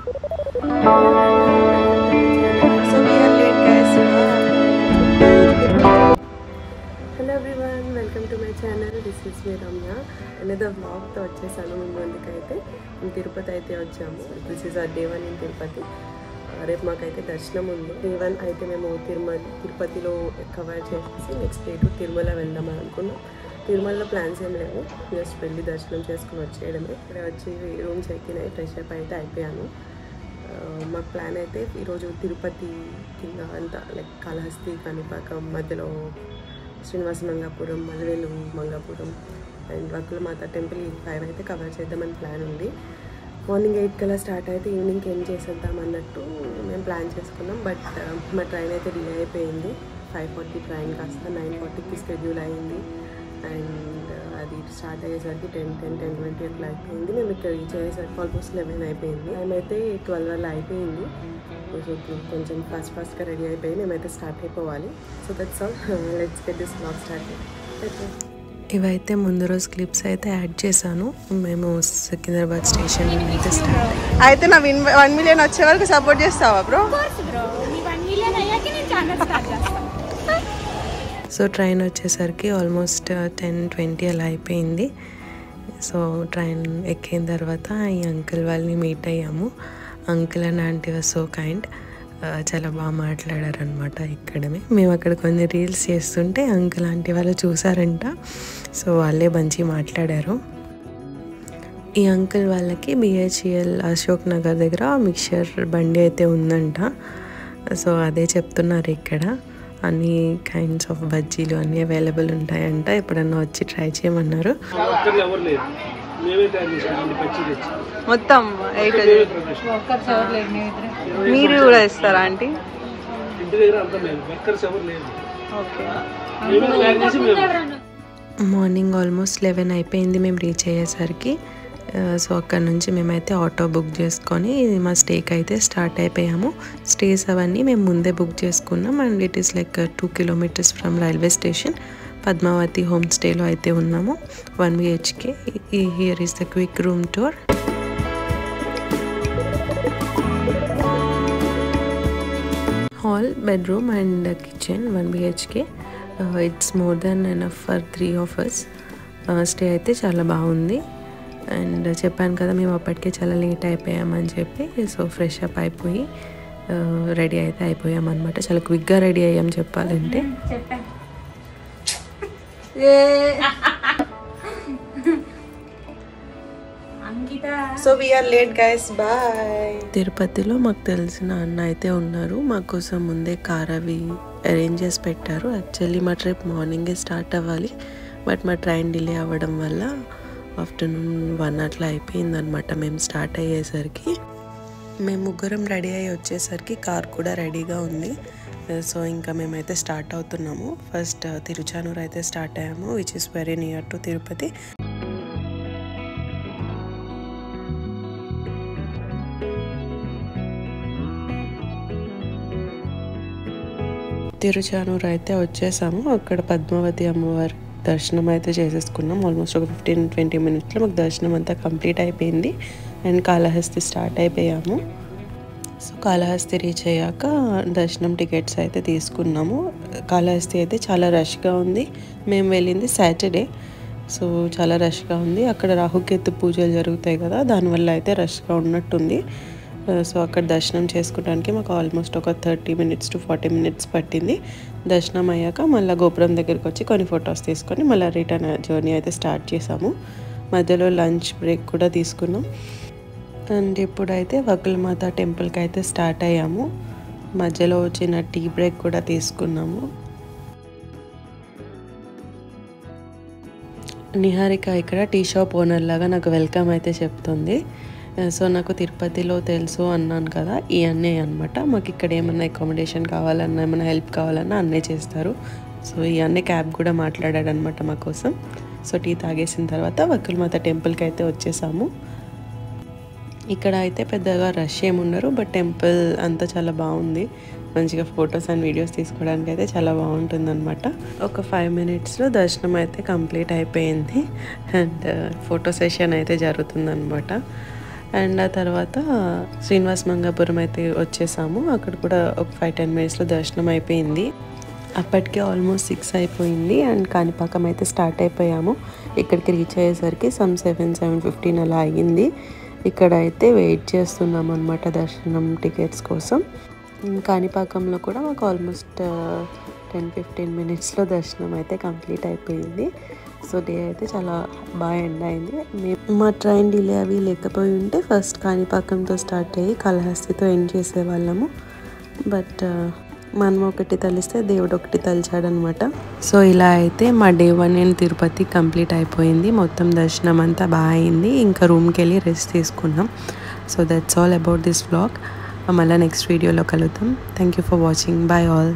Hello everyone, welcome to my channel. This is me Ramya. Another వ్లాగ్తో వచ్చేసాను మీ ముందుకైతే. మేము తిరుపతి అయితే వచ్చాము. This is day 1 in Tirupati. రేపు మాకైతే దర్శనం ఉంది. డే 1 అయితే మేము తిరుపతిలో కవర్ చేసేసి నెక్స్ట్ డే టు తిరుమల వెళ్దామని అనుకున్నాం. తిరుమలలో ప్లాన్స్ ఏం లేవు, జస్ట్ వెళ్ళి దర్శనం చేసుకుని వచ్చేయడమే. ఇక్కడ వచ్చి రూమ్ చెక్ ఇన్ అయ్యి ఫ్రెష్ అప్ అయితే అయిపోయాను. మా ప్లాన్ అయితే ఈరోజు తిరుపతి కింద అంతా లైక్ కాళహస్తి, కాణిపాకం, మధ్యలో శ్రీనివాస మంగాపురం, మలవేలు మంగాపురం అండ్ వకులమాత టెంపుల్ 5 అయితే కవర్ చేద్దామని ప్లాన్ ఉంది. మార్నింగ్ 8 కల్లా స్టార్ట్ అయితే ఈవినింగ్కి ఎండ్ చేసేద్దాం అన్నట్టు మేము ప్లాన్ చేసుకున్నాం. బట్ మా ట్రైన్ అయితే డిలే అయిపోయింది. 5:40 ట్రైన్ కాస్త 9:40కి స్కెడ్యూల్ అయింది. అండ్ అది స్టార్ట్ అయ్యేసరికి 10:20 అట్లా అయిపోయింది. మేము ఇక్కడ రీచ్ అయ్యేసరికి ఆల్మోస్ట్ 11 అయిపోయింది. టైం అయితే 12 వల్ల అయిపోయింది. సో కొంచెం ఫాస్ట్గా రెడీ అయిపోయి మేమైతే స్టార్ట్ అయిపోవాలి. So that's all. Let's get this vlog start. ఇవైతే ముందు రోజు క్లిప్స్ అయితే యాడ్ చేశాను. మేము సికింద్రాబాద్ స్టేషన్ అయితే స్టార్ట్ అయితే నా 1 మిలియన్ వచ్చే వరకు సపోర్ట్ చేస్తావా బ్రో? సో ట్రైన్ వచ్చేసరికి ఆల్మోస్ట్ 10:20 అలా అయిపోయింది. సో ట్రైన్ ఎక్కిన తర్వాత ఈ అంకుల్ వాళ్ళని మీట్ అయ్యాము. Uncle and aunty was so kind. చాలా బాగా మాట్లాడారనమాట. ఇక్కడమే మేము అక్కడ కొన్ని రీల్స్ చేస్తుంటే అంకుల్ ఆంటీ వాళ్ళు చూసారంట. సో వాళ్ళే మంచి మాట్లాడారు. ఈ అంకుల్ వాళ్ళకి BHEL అశోక్ నగర్ దగ్గర మిక్చర్ బండి అయితే ఉందంట. సో అదే చెప్తున్నారు. ఇక్కడ అన్ని కైండ్స్ ఆఫ్ బజ్జీలు అన్నీ అవైలబుల్ ఉంటాయంట. ఎప్పుడన్నా వచ్చి ట్రై చేయమన్నారు. మొత్తం 8 మీరు కూడా ఇస్తారా ఆంటీ? మార్నింగ్ ఆల్మోస్ట్ 11 అయిపోయింది మేము రీచ్ అయ్యేసరికి. సో అక్కడ నుంచి మేమైతే ఆటో బుక్ చేసుకొని మా స్టేకి అయితే స్టార్ట్ అయిపోయాము. స్టేస్ అవన్నీ మేము ముందే బుక్ చేసుకున్నాం. And it is like 2 kilometers from railway station. Padmavathi home స్టేలో అయితే ఉన్నాము. 1 BHK. Here is the quick room tour. Hall, bedroom and kitchen 1 BHK. It's more than enough for 3 of us. Stay అయితే చాలా బాగుంది. అండ్ చెప్పాను కదా మేము అప్పటికే చాలా లేట్ అయిపోయామని చెప్పి. సో ఫ్రెష్ అప్ అయిపోయి రెడీ అయితే అయిపోయామన్నమాట. చాలా క్విక్గా రెడీ అయ్యాం చెప్పాలంటే. So we are late guys, bye. తిరుపతిలో మాకు తెలిసిన అన్న అయితే ఉన్నారు. మా కోసం ముందే కార్ అవి అరేంజ్ చేసి పెట్టారు. యాక్చువల్లీ మా ట్రిప్ మార్నింగే స్టార్ట్ అవ్వాలి. బట్ మా ట్రైన్ డిలే అవ్వడం వల్ల ఆఫ్టర్నూన్ 1 అట్లా అయిపోయిందనమాట మేము స్టార్ట్ అయ్యేసరికి. మేము ముగ్గురం రెడీ అయ్యి వచ్చేసరికి కార్ కూడా రెడీగా ఉంది. సో ఇంకా మేమైతే స్టార్ట్ అవుతున్నాము. ఫస్ట్ తిరుచానూరు అయితే స్టార్ట్ అయ్యాము, which is very near to Tirupati. Tiruchanur అయితే వచ్చేసాము. అక్కడ పద్మావతి అమ్మవారి దర్శనం అయితే చేసేసుకున్నాం. ఆల్మోస్ట్ ఒక 15-20 minutesలో మాకు దర్శనం అంతా కంప్లీట్ అయిపోయింది. అండ్ కాళహస్తి స్టార్ట్ అయిపోయాము. సో కాళహస్తి రీచ్ అయ్యాక దర్శనం టికెట్స్ అయితే తీసుకున్నాము. కాళహస్తి అయితే చాలా రష్గా ఉంది. మేము వెళ్ళింది సాటర్డే. సో చాలా రష్గా ఉంది. అక్కడ రాహుకేతు పూజలు జరుగుతాయి కదా, దానివల్ల అయితే రష్గా ఉన్నట్టుంది. సో అక్కడ దర్శనం చేసుకోవడానికి మాకు ఆల్మోస్ట్ ఒక 30 minutes to 40 minutes పట్టింది. దర్శనం అయ్యాక మళ్ళీ గోపురం దగ్గరికి వచ్చి కొన్ని ఫొటోస్ తీసుకొని మళ్ళీ రిటర్న్ జర్నీ అయితే స్టార్ట్ చేసాము. మధ్యలో లంచ్ బ్రేక్ కూడా తీసుకున్నాం. అండ్ ఇప్పుడైతే వకులమాత టెంపుల్కి అయితే స్టార్ట్ అయ్యాము. మధ్యలో చిన్న టీ బ్రేక్ కూడా తీసుకున్నాము. నిహారిక ఇక్కడ టీ షాప్ ఓనర్ లాగా నాకు వెల్కమ్ అయితే చెప్తుంది. సో నాకు తిరుపతిలో తెలుసు అన్నాను కదా, ఈ అన్నయ్య అనమాట. మాకు ఇక్కడ ఏమన్నా అకామిడేషన్ కావాలన్నా ఏమైనా హెల్ప్ కావాలన్నా అన్నయ్య చేస్తారు. సో ఈ అన్నయ్య క్యాబ్ కూడా మాట్లాడాడనమాట మా కోసం. సో టీ తాగేసిన తర్వాత వకులమాత టెంపుల్కి అయితే వచ్చేసాము. ఇక్కడ అయితే పెద్దగా రష్ ఏముండరు, బట్ టెంపుల్ అంతా చాలా బాగుంది. మంచిగా ఫొటోస్ అండ్ వీడియోస్ తీసుకోవడానికి అయితే చాలా బాగుంటుందన్నమాట. ఒక 5 minutesలో దర్శనం అయితే కంప్లీట్ అయిపోయింది. అండ్ ఫోటో సెషన్ అయితే జరుగుతుందన్నమాట. అండ్ ఆ తర్వాత శ్రీనివాస మంగాపురం అయితే వచ్చేసాము. అక్కడ కూడా ఒక 5-10 మినిట్స్లో దర్శనం అయిపోయింది. అప్పటికే ఆల్మోస్ట్ 6 అయిపోయింది అండ్ కాణిపాకం అయితే స్టార్ట్ అయిపోయాము. ఇక్కడికి రీచ్ అయ్యేసరికి 7-7:15 అలా అయ్యింది. ఇక్కడ అయితే వెయిట్ చేస్తున్నాం అనమాట దర్శనం టికెట్స్ కోసం. కాణిపాకంలో కూడా మాకు ఆల్మోస్ట్ 10-15 మినిట్స్లో దర్శనం అయితే కంప్లీట్ అయిపోయింది. సో డే అయితే చాలా బాగా ఎండ్ అయింది. మా ట్రైన్ డిలే అవి లేకపోయి ఉంటే ఫస్ట్ కాణిపాకంతో స్టార్ట్ అయ్యి కాళహస్తితో ఎండ్ చేసేవాళ్ళము. బట్ మనం ఒకటి తలిస్తే దేవుడు ఒకటి తలిచాడనమాట. సో ఇలా అయితే మా డే 1 ఇన్ తిరుపతి కంప్లీట్ అయిపోయింది. మొత్తం దర్శనం అంతా బాగా అయింది. ఇంకా రూమ్కి వెళ్ళి రెస్ట్ తీసుకున్నాం. So that's all about this vlog. మళ్ళీ నెక్స్ట్ వీడియోలో కలుద్దాం. Thank you for watching. Bye all.